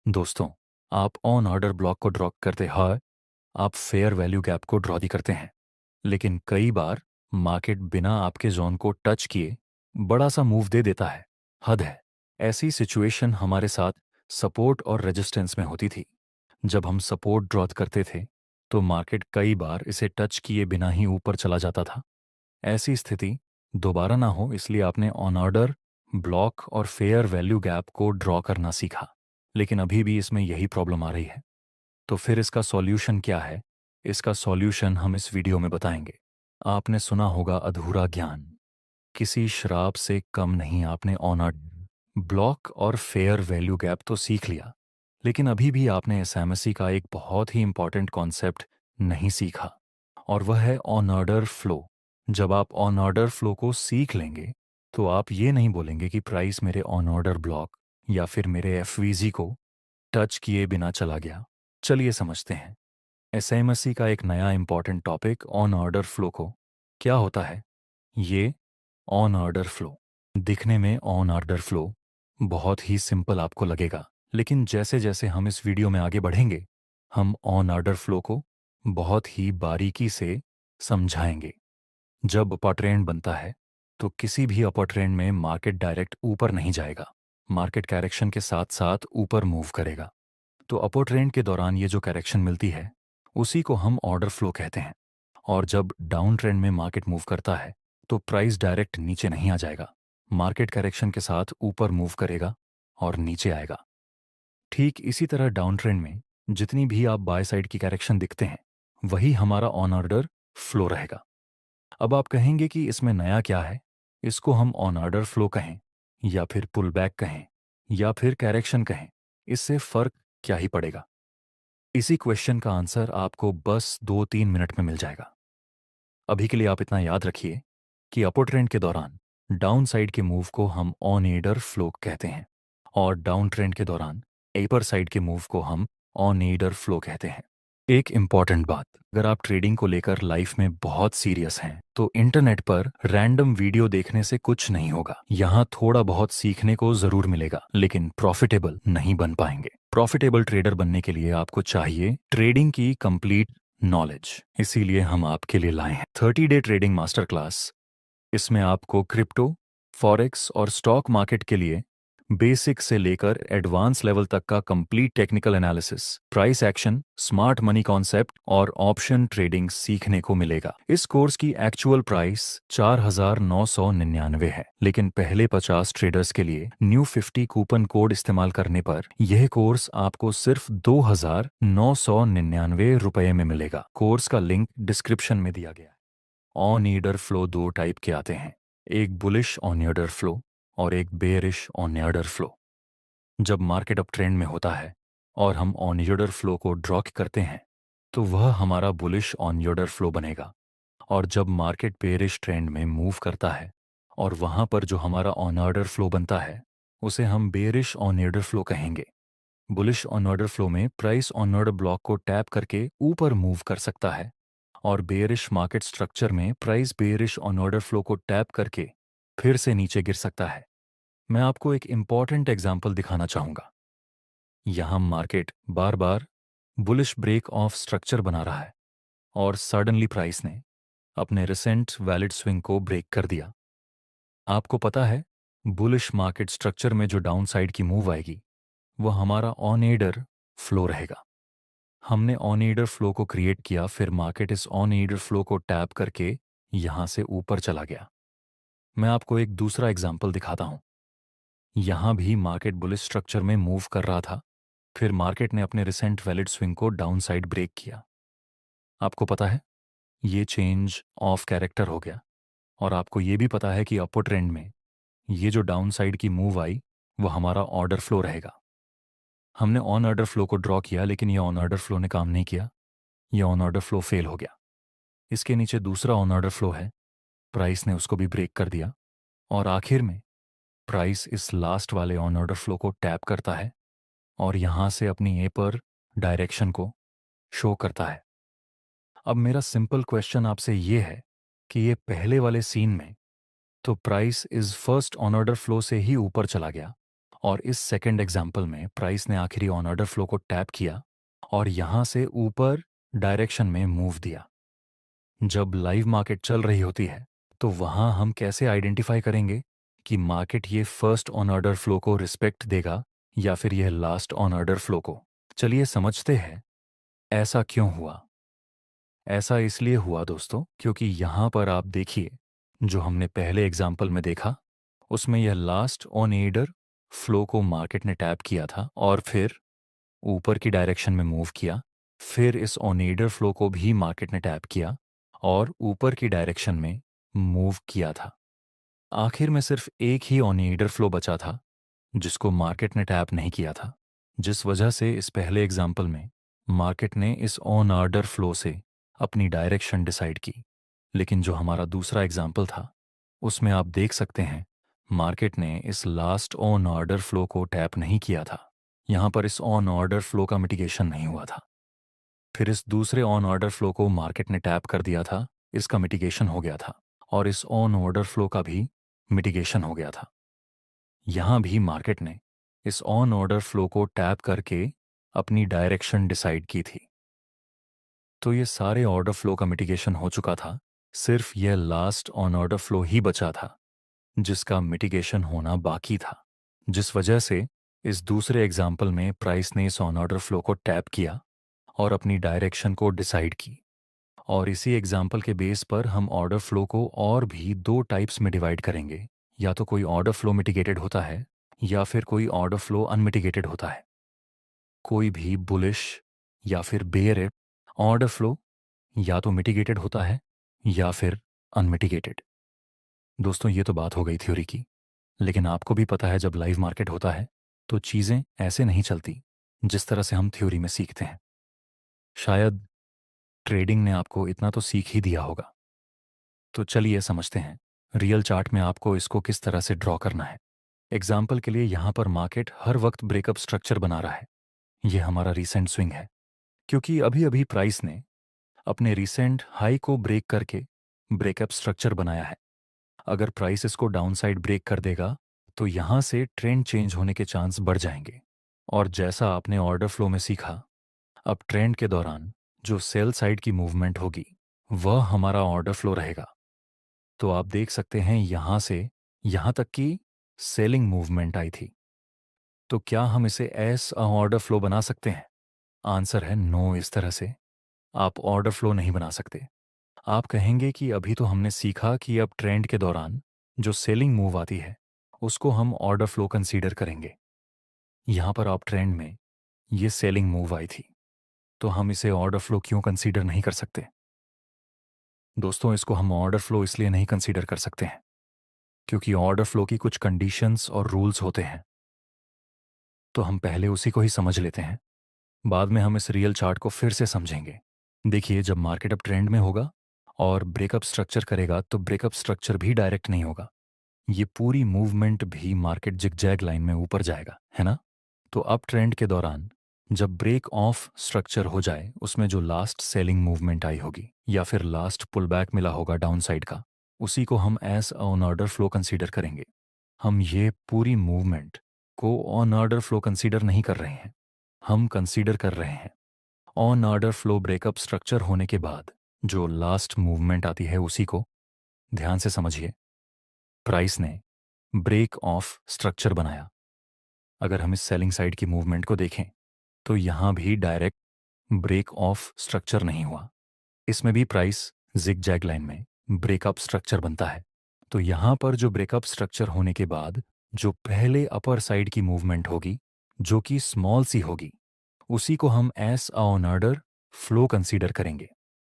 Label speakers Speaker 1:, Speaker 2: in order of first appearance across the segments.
Speaker 1: दोस्तों, आप on order block को ड्रॉ करते हैं। आप फेयर वैल्यू गैप को ड्रॉ भी करते हैं, लेकिन कई बार मार्केट बिना आपके जोन को टच किए बड़ा सा मूव दे देता है। हद है। ऐसी सिचुएशन हमारे साथ सपोर्ट और रेजिस्टेंस में होती थी। जब हम सपोर्ट ड्रॉ करते थे तो मार्केट कई बार इसे टच किए बिना ही ऊपर चला जाता था। ऐसी स्थिति दोबारा ना हो इसलिए आपने ऑन ऑर्डर ब्लॉक और फेयर वैल्यू गैप को ड्रॉ करना सीखा, लेकिन अभी भी इसमें यही प्रॉब्लम आ रही है। तो फिर इसका सॉल्यूशन क्या है? इसका सॉल्यूशन हम इस वीडियो में बताएंगे। आपने सुना होगा अधूरा ज्ञान। किसी शराब से कम नहीं। आपने ऑन ऑर्डर ब्लॉक और फेयर वैल्यू गैप तो सीख लिया, लेकिन अभी भी आपने एसएमएसई का एक बहुत ही इंपॉर्टेंट कॉन्सेप्ट नहीं सीखा, और वह है ऑन ऑर्डर फ्लो। जब आप ऑन ऑर्डर फ्लो को सीख लेंगे तो आप ये नहीं बोलेंगे कि प्राइस मेरे ऑन ऑर्डर ब्लॉक या फिर मेरे एफवीजी को टच किए बिना चला गया। चलिए समझते हैं एसएमएसई का एक नया important topic on order flow को। क्या होता है ये ऑन ऑर्डर फ्लो? दिखने में ऑन ऑर्डर फ्लो बहुत ही सिंपल आपको लगेगा, लेकिन जैसे जैसे हम इस वीडियो में आगे बढ़ेंगे हम ऑन ऑर्डर फ्लो को बहुत ही बारीकी से समझाएंगे। जब अपर ट्रेंड बनता है तो किसी भी अपर ट्रेंड में मार्केट डायरेक्ट ऊपर नहीं जाएगा। मार्केट करेक्शन के साथ साथ ऊपर मूव करेगा। तो अपर ट्रेंड के दौरान ये जो करेक्शन मिलती है उसी को हम ऑर्डर फ्लो कहते हैं। और जब डाउन ट्रेंड में मार्केट मूव करता है तो प्राइस डायरेक्ट नीचे नहीं आ जाएगा। मार्केट करेक्शन के साथ ऊपर मूव करेगा और नीचे आएगा। ठीक इसी तरह डाउन ट्रेंड में जितनी भी आप बाय साइड की करेक्शन दिखते हैं वही हमारा ऑन ऑर्डर फ्लो रहेगा। अब आप कहेंगे कि इसमें नया क्या है? इसको हम ऑन ऑर्डर फ्लो कहें या फिर पुल बैक कहें या फिर करेक्शन कहें, इससे फर्क क्या ही पड़ेगा? इसी क्वेश्चन का आंसर आपको बस 2-3 मिनट में मिल जाएगा। अभी के लिए आप इतना याद रखिए कि अपर ट्रेंड के दौरान डाउन साइड के मूव को हम ऑन एडर फ्लो कहते हैं, और डाउन ट्रेंड के दौरान अपर साइड के मूव को हम ऑन एडर फ्लो कहते हैं। एक इम्पॉर्टेंट बात, अगर आप ट्रेडिंग को लेकर लाइफ में बहुत सीरियस हैं तो इंटरनेट पर रैंडम वीडियो देखने से कुछ नहीं होगा। यहाँ थोड़ा बहुत सीखने को जरूर मिलेगा, लेकिन प्रॉफिटेबल नहीं बन पाएंगे। प्रॉफिटेबल ट्रेडर बनने के लिए आपको चाहिए ट्रेडिंग की कंप्लीट नॉलेज। इसीलिए हम आपके लिए लाए हैं 30 डे ट्रेडिंग मास्टर क्लास। इसमें आपको क्रिप्टो, फॉरेक्स और स्टॉक मार्केट के लिए बेसिक से लेकर एडवांस लेवल तक का complete technical analysis, price action, smart money concept और ऑप्शन ट्रेडिंग सीखने को मिलेगा। इस कोर्स की एक्चुअल प्राइस 4,999 है, लेकिन पहले 50 ट्रेडर्स के लिए न्यू 50 कूपन कोड इस्तेमाल करने पर यह कोर्स आपको सिर्फ 2,999 रुपए में मिलेगा। कोर्स का लिंक डिस्क्रिप्शन में दिया गया है। ऑन ईडर फ्लो दो टाइप के आते हैं, एक बुलिश ऑन ईडर फ्लो और एक बेयरिश ऑन ईडर फ्लो। जब मार्केट अप ट्रेंड में होता है और हम ऑन ईडर फ्लो को ड्रॉ करते हैं तो वह हमारा बुलिश ऑन ईडर फ्लो बनेगा। और जब मार्केट बेयरिश ट्रेंड में मूव करता है और वहां पर जो हमारा ऑन ऑर्डर फ्लो बनता है उसे हम बेयरिश ऑन ऑर्डर फ्लो कहेंगे। बुलिश ऑन ऑर्डर फ्लो में प्राइस ऑन ऑर्डर ब्लॉक को टैप करके ऊपर मूव कर सकता है, और बेयरिश मार्केट स्ट्रक्चर में price bearish on order flow को टैप करके फिर से नीचे गिर सकता है। मैं आपको एक इंपॉर्टेंट एग्जांपल दिखाना चाहूंगा। यहां मार्केट बार बार बुलिश ब्रेक ऑफ स्ट्रक्चर बना रहा है और सडनली प्राइस ने अपने रिसेंट वैलिड स्विंग को ब्रेक कर दिया। आपको पता है बुलिश मार्केट स्ट्रक्चर में जो डाउन साइड की मूव आएगी वह हमारा ऑन एडर फ्लो रहेगा। हमने ऑन ईडर फ्लो को क्रिएट किया, फिर मार्केट इस ऑन ईडर फ्लो को टैप करके यहां से ऊपर चला गया। मैं आपको एक दूसरा एग्जांपल दिखाता हूं। यहां भी मार्केट बुलिश स्ट्रक्चर में मूव कर रहा था, फिर मार्केट ने अपने रिसेंट वैलिड स्विंग को डाउन साइड ब्रेक किया। आपको पता है ये चेंज ऑफ कैरेक्टर हो गया, और आपको ये भी पता है कि अपर ट्रेंड में ये जो डाउन साइड की मूव आई वो हमारा ऑर्डर फ्लो रहेगा। हमने ऑन ऑर्डर फ्लो को ड्रॉ किया, लेकिन ये ऑन ऑर्डर फ्लो ने काम नहीं किया। ये ऑन ऑर्डर फ्लो फेल हो गया। इसके नीचे दूसरा ऑन ऑर्डर फ्लो है, प्राइस ने उसको भी ब्रेक कर दिया, और आखिर में प्राइस इस लास्ट वाले ऑन ऑर्डर फ्लो को टैप करता है और यहां से अपनी ए पर डायरेक्शन को शो करता है। अब मेरा सिंपल क्वेश्चन आपसे ये है कि ये पहले वाले सीन में तो प्राइस इस फर्स्ट ऑन ऑर्डर फ्लो से ही ऊपर चला गया, और इस सेकंड एग्जाम्पल में प्राइस ने आखिरी ऑन ऑर्डर फ्लो को टैप किया और यहाँ से ऊपर डायरेक्शन में मूव दिया। जब लाइव मार्केट चल रही होती है तो वहाँ हम कैसे आइडेंटिफाई करेंगे कि मार्केट ये फर्स्ट ऑन ऑर्डर फ्लो को रिस्पेक्ट देगा या फिर यह लास्ट ऑन ऑर्डर फ्लो को? चलिए समझते हैं ऐसा क्यों हुआ। ऐसा इसलिए हुआ दोस्तों क्योंकि यहाँ पर आप देखिए, जो हमने पहले एग्जाम्पल में देखा उसमें यह लास्ट ऑन एडर फ्लो को मार्केट ने टैप किया था और फिर ऊपर की डायरेक्शन में मूव किया। फिर इस ऑन एडर फ्लो को भी मार्केट ने टैप किया और ऊपर की डायरेक्शन में मूव किया था। आखिर में सिर्फ एक ही ऑन एडर फ्लो बचा था जिसको मार्केट ने टैप नहीं किया था, जिस वजह से इस पहले एग्जाम्पल में मार्केट ने इस ऑन ऑर्डर फ्लो से अपनी डायरेक्शन डिसाइड की। लेकिन जो हमारा दूसरा एग्जाम्पल था उसमें आप देख सकते हैं मार्केट ने इस लास्ट ऑन ऑर्डर फ्लो को टैप नहीं किया था। यहाँ पर इस ऑन ऑर्डर फ्लो का मिटिगेशन नहीं हुआ था। फिर इस दूसरे ऑन ऑर्डर फ्लो को मार्केट ने टैप कर दिया था, इसका मिटिगेशन हो गया था और इस ऑन ऑर्डर फ्लो का भी मिटिगेशन हो गया था। यहाँ भी मार्केट ने इस ऑन ऑर्डर फ्लो को टैप करके अपनी डायरेक्शन डिसाइड की थी। तो ये सारे ऑर्डर फ्लो का मिटिगेशन हो चुका था, सिर्फ यह लास्ट ऑन ऑर्डर फ्लो ही बचा था जिसका मिटिगेशन होना बाकी था, जिस वजह से इस दूसरे एग्जाम्पल में प्राइस ने इस ऑन ऑर्डर फ्लो को टैप किया और अपनी डायरेक्शन को डिसाइड की। और इसी एग्जाम्पल के बेस पर हम ऑर्डर फ्लो को और भी दो टाइप्स में डिवाइड करेंगे, या तो कोई ऑर्डर फ्लो मिटिगेटेड होता है या फिर कोई ऑर्डर फ्लो अनमिटिगेटेड होता है। कोई भी बुलिश या फिर बेयर ऑर्डर फ्लो या तो मिटिगेटेड होता है या फिर अनमिटिगेटेड। दोस्तों ये तो बात हो गई थ्योरी की, लेकिन आपको भी पता है जब लाइव मार्केट होता है तो चीज़ें ऐसे नहीं चलती जिस तरह से हम थ्योरी में सीखते हैं। शायद ट्रेडिंग ने आपको इतना तो सीख ही दिया होगा। तो चलिए समझते हैं रियल चार्ट में आपको इसको किस तरह से ड्रॉ करना है। एग्जाम्पल के लिए यहाँ पर मार्केट हर वक्त ब्रेकअप स्ट्रक्चर बना रहा है। ये हमारा रीसेंट स्विंग है क्योंकि अभी अभी प्राइस ने अपने रीसेंट हाई को ब्रेक करके ब्रेकअप स्ट्रक्चर बनाया है। अगर प्राइस इसको डाउनसाइड ब्रेक कर देगा तो यहाँ से ट्रेंड चेंज होने के चांस बढ़ जाएंगे। और जैसा आपने ऑर्डर फ्लो में सीखा, अब ट्रेंड के दौरान जो सेल साइड की मूवमेंट होगी वह हमारा ऑर्डर फ्लो रहेगा। तो आप देख सकते हैं यहाँ से यहाँ तक की सेलिंग मूवमेंट आई थी। तो क्या हम इसे एस ऑर्डर फ्लो बना सकते हैं? आंसर है नो। इस तरह से आप ऑर्डर फ्लो नहीं बना सकते। आप कहेंगे कि अभी तो हमने सीखा कि अब ट्रेंड के दौरान जो सेलिंग मूव आती है उसको हम ऑर्डर फ्लो कंसीडर करेंगे। यहाँ पर आप ट्रेंड में ये सेलिंग मूव आई थी, तो हम इसे ऑर्डर फ्लो क्यों कंसीडर नहीं कर सकते? दोस्तों इसको हम ऑर्डर फ्लो इसलिए नहीं कंसीडर कर सकते हैं क्योंकि ऑर्डर फ्लो की कुछ कंडीशंस और रूल्स होते हैं। तो हम पहले उसी को ही समझ लेते हैं, बाद में हम इस रियल चार्ट को फिर से समझेंगे। देखिए जब मार्केट अब ट्रेंड में होगा और ब्रेकअप स्ट्रक्चर करेगा तो ब्रेकअप स्ट्रक्चर भी डायरेक्ट नहीं होगा। ये पूरी मूवमेंट भी मार्केट जिगजैग लाइन में ऊपर जाएगा, है ना? तो अप ट्रेंड के दौरान जब ब्रेक ऑफ स्ट्रक्चर हो जाए, उसमें जो लास्ट सेलिंग मूवमेंट आई होगी या फिर लास्ट पुल बैक मिला होगा डाउन साइड का, उसी को हम as on order flow consider करेंगे। हम ये पूरी मूवमेंट को ऑन ऑर्डर फ्लो कंसीडर नहीं कर रहे हैं, हम कंसीडर कर रहे हैं on order flow breakup structure होने के बाद जो लास्ट मूवमेंट आती है उसी को। ध्यान से समझिए, प्राइस ने ब्रेक ऑफ स्ट्रक्चर बनाया। अगर हम इस सेलिंग साइड की मूवमेंट को देखें तो यहां भी डायरेक्ट ब्रेक ऑफ स्ट्रक्चर नहीं हुआ, इसमें भी प्राइस जिगजैग लाइन में ब्रेकअप स्ट्रक्चर बनता है। तो यहां पर जो ब्रेकअप स्ट्रक्चर होने के बाद जो पहले अपर साइड की मूवमेंट होगी जो कि स्मॉल सी होगी, उसी को हम S on order flow consider करेंगे।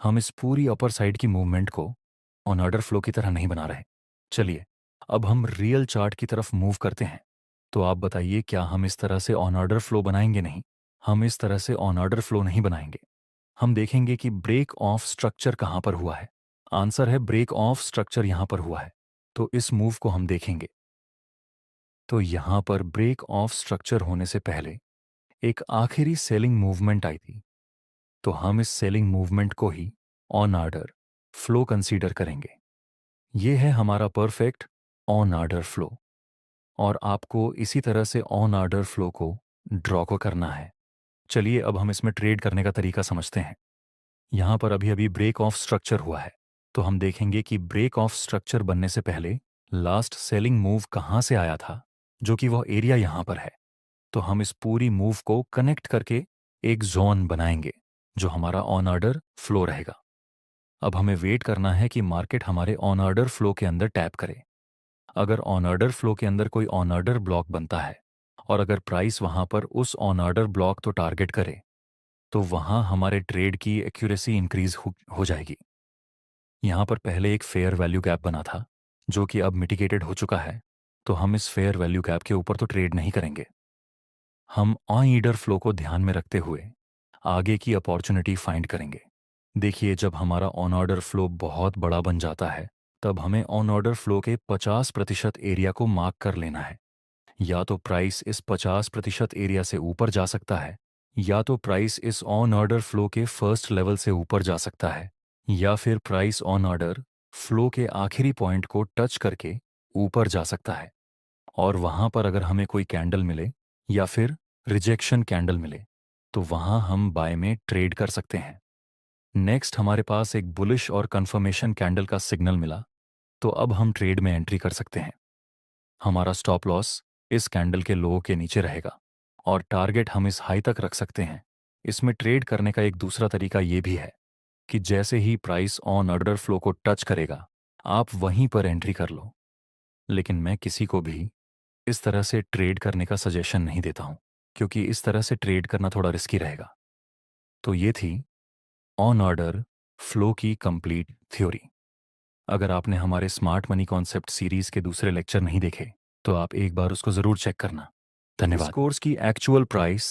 Speaker 1: हम इस पूरी अपर साइड की मूवमेंट को ऑन ऑर्डर फ्लो की तरह नहीं बना रहे। चलिए अब हम रियल चार्ट की तरफ मूव करते हैं। तो आप बताइए क्या हम इस तरह से ऑन ऑर्डर फ्लो बनाएंगे? नहीं, हम इस तरह से ऑन ऑर्डर फ्लो नहीं बनाएंगे। हम देखेंगे कि ब्रेक ऑफ स्ट्रक्चर कहां पर हुआ है। आंसर है ब्रेक ऑफ स्ट्रक्चर यहां पर हुआ है। तो इस मूव को हम देखेंगे। तो यहां पर ब्रेक ऑफ स्ट्रक्चर होने से पहले एक आखिरी सेलिंग मूवमेंट आई थी, तो हम इस सेलिंग मूवमेंट को ही ऑन ऑर्डर फ्लो कंसीडर करेंगे। ये है हमारा परफेक्ट ऑन ऑर्डर फ्लो। और आपको इसी तरह से ऑन ऑर्डर फ्लो को ड्रॉ को करना है। चलिए अब हम इसमें ट्रेड करने का तरीका समझते हैं। यहाँ पर अभी अभी ब्रेक ऑफ स्ट्रक्चर हुआ है, तो हम देखेंगे कि ब्रेक ऑफ स्ट्रक्चर बनने से पहले लास्ट सेलिंग मूव कहाँ से आया था, जो कि वह एरिया यहाँ पर है। तो हम इस पूरी मूव को कनेक्ट करके एक जोन बनाएंगे जो हमारा ऑन ऑर्डर फ्लो रहेगा। अब हमें वेट करना है कि मार्केट हमारे ऑन ऑर्डर फ्लो के अंदर टैप करे। अगर ऑन ऑर्डर फ्लो के अंदर कोई ऑन ऑर्डर ब्लॉक बनता है और अगर प्राइस वहां पर उस ऑन ऑर्डर ब्लॉक तो टारगेट करे, तो वहां हमारे ट्रेड की एक्यूरेसी इंक्रीज हो जाएगी। यहां पर पहले एक फेयर वैल्यू गैप बना था जो कि अब मिटिगेटेड हो चुका है, तो हम इस फेयर वैल्यू गैप के ऊपर तो ट्रेड नहीं करेंगे। हम ऑन ईडर फ्लो को ध्यान में रखते हुए आगे की अपॉर्चुनिटी फाइंड करेंगे। देखिए, जब हमारा ऑन ऑर्डर फ्लो बहुत बड़ा बन जाता है, तब हमें ऑन ऑर्डर फ्लो के 50% एरिया को मार्क कर लेना है। या तो प्राइस इस 50% एरिया से ऊपर जा सकता है, या तो प्राइस इस ऑन ऑर्डर फ्लो के फर्स्ट लेवल से ऊपर जा सकता है, या फिर प्राइस ऑन ऑर्डर फ्लो के आखिरी पॉइंट को टच करके ऊपर जा सकता है। और वहां पर अगर हमें कोई कैंडल मिले या फिर रिजेक्शन कैंडल मिले, तो वहां हम बाय में ट्रेड कर सकते हैं। नेक्स्ट हमारे पास एक बुलिश और कंफर्मेशन कैंडल का सिग्नल मिला, तो अब हम ट्रेड में एंट्री कर सकते हैं। हमारा स्टॉप लॉस इस कैंडल के लो के नीचे रहेगा और टारगेट हम इस हाई तक रख सकते हैं। इसमें ट्रेड करने का एक दूसरा तरीका ये भी है कि जैसे ही प्राइस ऑन ऑर्डर फ्लो को टच करेगा, आप वहीं पर एंट्री कर लो। लेकिन मैं किसी को भी इस तरह से ट्रेड करने का सजेशन नहीं देता हूं, क्योंकि इस तरह से ट्रेड करना थोड़ा रिस्की रहेगा। तो ये थी ऑन ऑर्डर फ्लो की कंप्लीट थ्योरी। अगर आपने हमारे स्मार्ट मनी कॉन्सेप्ट सीरीज के दूसरे लेक्चर नहीं देखे, तो आप एक बार उसको जरूर चेक करना। धन्यवाद। इस कोर्स की एक्चुअल प्राइस